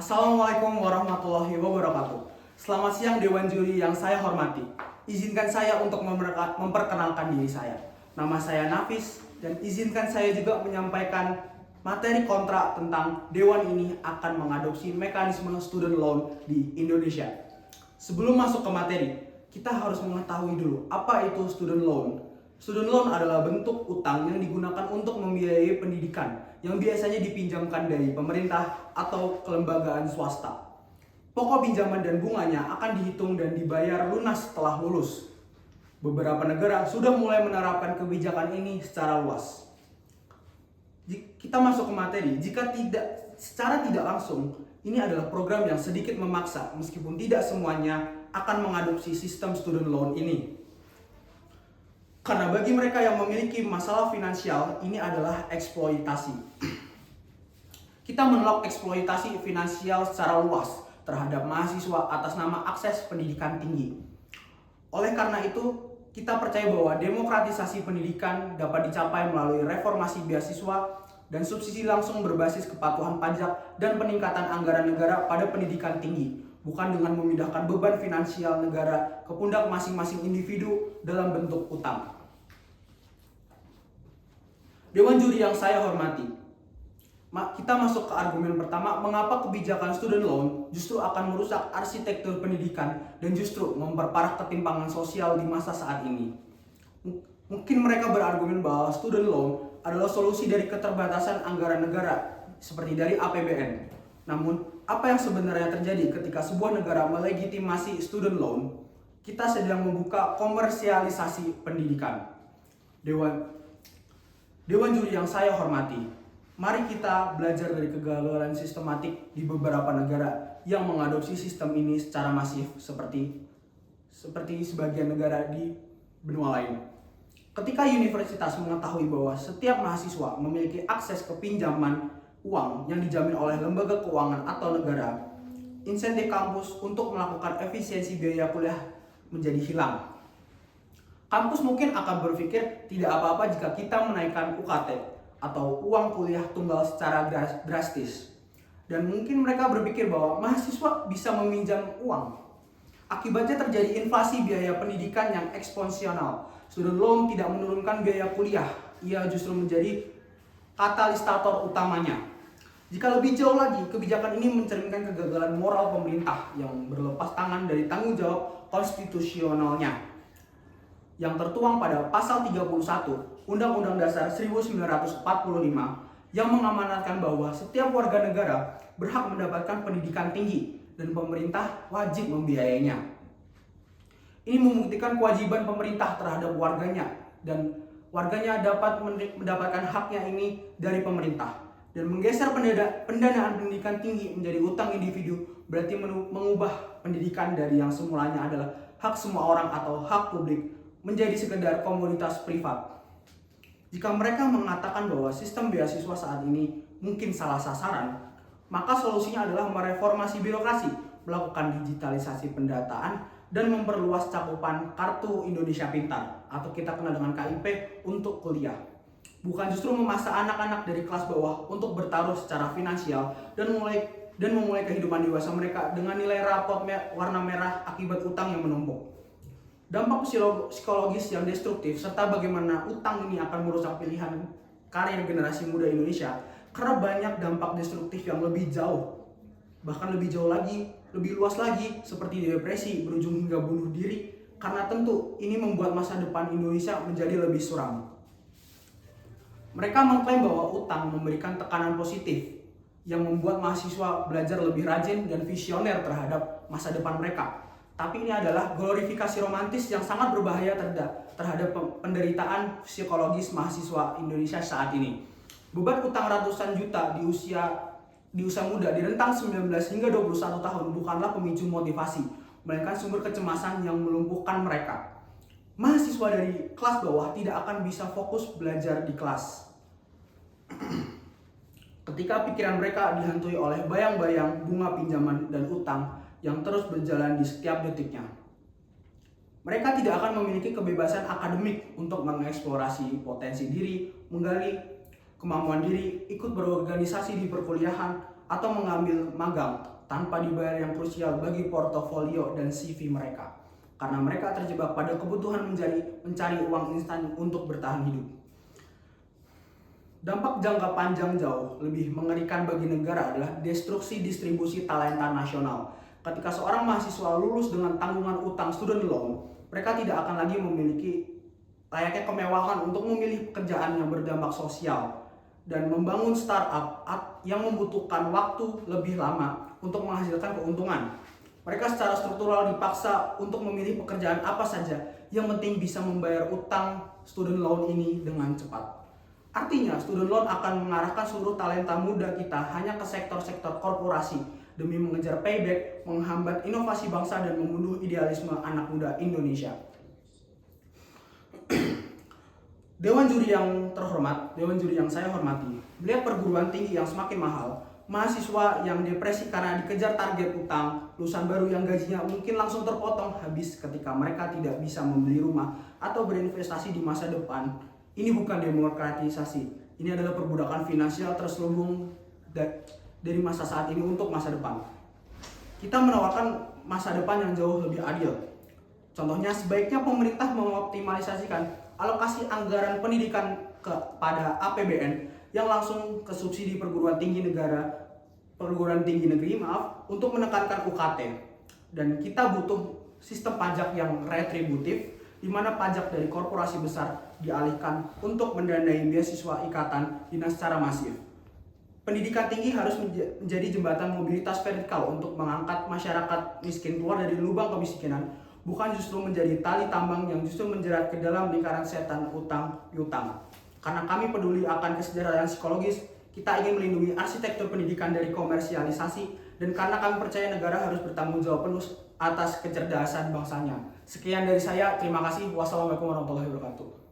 Assalamualaikum warahmatullahi wabarakatuh. Selamat siang Dewan Juri yang saya hormati. Izinkan saya untuk memperkenalkan diri saya. Nama saya Nafis dan izinkan saya juga menyampaikan materi kontrak tentang Dewan ini akan mengadopsi mekanisme student loan di Indonesia. Sebelum masuk ke materi, kita harus mengetahui dulu apa itu student loan. Student loan adalah bentuk utang yang digunakan untuk membiayai pendidikan yang biasanya dipinjamkan dari pemerintah atau kelembagaan swasta. Pokok pinjaman dan bunganya akan dihitung dan dibayar lunas setelah lulus. Beberapa negara sudah mulai menerapkan kebijakan ini secara luas. Kita masuk ke materi. Secara tidak langsung, ini adalah program yang sedikit memaksa meskipun tidak semuanya akan mengadopsi sistem student loan ini. Karena bagi mereka yang memiliki masalah finansial, ini adalah eksploitasi. Kita menolak eksploitasi finansial secara luas terhadap mahasiswa atas nama akses pendidikan tinggi. Oleh karena itu, kita percaya bahwa demokratisasi pendidikan dapat dicapai melalui reformasi beasiswa dan subsidi langsung berbasis kepatuhan pajak dan peningkatan anggaran negara pada pendidikan tinggi, bukan dengan memindahkan beban finansial negara ke pundak masing-masing individu dalam bentuk utang. Dewan Juri yang saya hormati, kita masuk ke argumen pertama, mengapa kebijakan student loan justru akan merusak arsitektur pendidikan dan justru memperparah ketimpangan sosial di masa saat ini. Mungkin mereka berargumen bahwa student loan adalah solusi dari keterbatasan anggaran negara seperti dari APBN. Namun, apa yang sebenarnya terjadi ketika sebuah negara melegitimasi student loan? Kita sedang membuka komersialisasi pendidikan. Dewan Juri yang saya hormati, mari kita belajar dari kegagalan sistematik di beberapa negara yang mengadopsi sistem ini secara masif seperti sebagian negara di benua lain. Ketika universitas mengetahui bahwa setiap mahasiswa memiliki akses ke pinjaman uang yang dijamin oleh lembaga keuangan atau negara, insentif kampus untuk melakukan efisiensi biaya kuliah menjadi hilang. Kampus mungkin akan berpikir tidak apa-apa jika kita menaikkan UKT atau uang kuliah tunggal secara drastis. Dan mungkin mereka berpikir bahwa mahasiswa bisa meminjam uang. Akibatnya terjadi inflasi biaya pendidikan yang eksponensial. Student loan tidak menurunkan biaya kuliah, ia justru menjadi katalisator utamanya. Jika lebih jauh lagi, kebijakan ini mencerminkan kegagalan moral pemerintah yang berlepas tangan dari tanggung jawab konstitusionalnya yang tertuang pada pasal 31 Undang-Undang Dasar 1945 yang mengamanatkan bahwa setiap warga negara berhak mendapatkan pendidikan tinggi dan pemerintah wajib membiayainya. Ini membuktikan kewajiban pemerintah terhadap warganya dan warganya dapat mendapatkan haknya ini dari pemerintah. Dan menggeser pendanaan pendidikan tinggi menjadi utang individu berarti mengubah pendidikan dari yang semulanya adalah hak semua orang atau hak publik menjadi sekedar komoditas privat. Jika mereka mengatakan bahwa sistem beasiswa saat ini mungkin salah sasaran, maka solusinya adalah mereformasi birokrasi, melakukan digitalisasi pendataan, dan memperluas cakupan Kartu Indonesia Pintar atau kita kenal dengan KIP untuk kuliah. Bukan justru memaksa anak-anak dari kelas bawah untuk bertaruh secara finansial dan memulai kehidupan dewasa mereka dengan nilai rapot warna merah akibat utang yang menumpuk. Dampak psikologis yang destruktif serta bagaimana utang ini akan merusak pilihan karir generasi muda Indonesia karena banyak dampak destruktif yang lebih jauh, bahkan lebih jauh lagi, lebih luas lagi seperti depresi berujung hingga bunuh diri karena tentu ini membuat masa depan Indonesia menjadi lebih suram. Mereka mengklaim bahwa utang memberikan tekanan positif yang membuat mahasiswa belajar lebih rajin dan visioner terhadap masa depan mereka. Tapi ini adalah glorifikasi romantis yang sangat berbahaya terhadap penderitaan psikologis mahasiswa Indonesia saat ini. Beban utang ratusan juta di usia muda di rentang 19 hingga 21 tahun bukanlah pemicu motivasi, melainkan sumber kecemasan yang melumpuhkan mereka. Mahasiswa dari kelas bawah tidak akan bisa fokus belajar di kelas ketika pikiran mereka dihantui oleh bayang-bayang bunga pinjaman dan utang yang terus berjalan di setiap detiknya. Mereka tidak akan memiliki kebebasan akademik untuk mengeksplorasi potensi diri, menggali kemampuan diri, ikut berorganisasi di perkuliahan, atau mengambil magang tanpa dibayar yang krusial bagi portofolio dan CV mereka, karena mereka terjebak pada kebutuhan mencari uang instan untuk bertahan hidup. Dampak jangka panjang jauh lebih mengerikan bagi negara adalah destruksi distribusi talenta nasional. Ketika seorang mahasiswa lulus dengan tanggungan utang student loan, mereka tidak akan lagi memiliki layaknya kemewahan untuk memilih pekerjaan yang berdampak sosial dan membangun startup yang membutuhkan waktu lebih lama untuk menghasilkan keuntungan. Mereka secara struktural dipaksa untuk memilih pekerjaan apa saja yang penting bisa membayar utang student loan ini dengan cepat. Artinya, student loan akan mengarahkan seluruh talenta muda kita hanya ke sektor-sektor korporasi demi mengejar payback, menghambat inovasi bangsa dan membunuh idealisme anak muda Indonesia. Dewan juri yang terhormat, dewan juri yang saya hormati, melihat perguruan tinggi yang semakin mahal, mahasiswa yang depresi karena dikejar target utang, lulusan baru yang gajinya mungkin langsung terpotong habis ketika mereka tidak bisa membeli rumah atau berinvestasi di masa depan. Ini bukan demokratisasi, ini adalah perbudakan finansial terselubung dari masa saat ini untuk masa depan. Kita menawarkan masa depan yang jauh lebih adil. Contohnya, sebaiknya pemerintah mengoptimalisasikan alokasi anggaran pendidikan kepada APBN yang langsung ke subsidi perguruan tinggi negeri untuk menekankan UKT. Dan kita butuh sistem pajak yang retributif, di mana pajak dari korporasi besar dialihkan untuk mendanai beasiswa ikatan dinas secara masif. Pendidikan tinggi harus menjadi jembatan mobilitas vertikal untuk mengangkat masyarakat miskin keluar dari lubang kemiskinan, bukan justru menjadi tali tambang yang justru menjerat ke dalam lingkaran setan utang piutang. Karena kami peduli akan kesejahteraan psikologis, kita ingin melindungi arsitektur pendidikan dari komersialisasi, dan karena kami percaya negara harus bertanggung jawab penuh atas kecerdasan bangsanya. Sekian dari saya, terima kasih. Wassalamualaikum warahmatullahi wabarakatuh.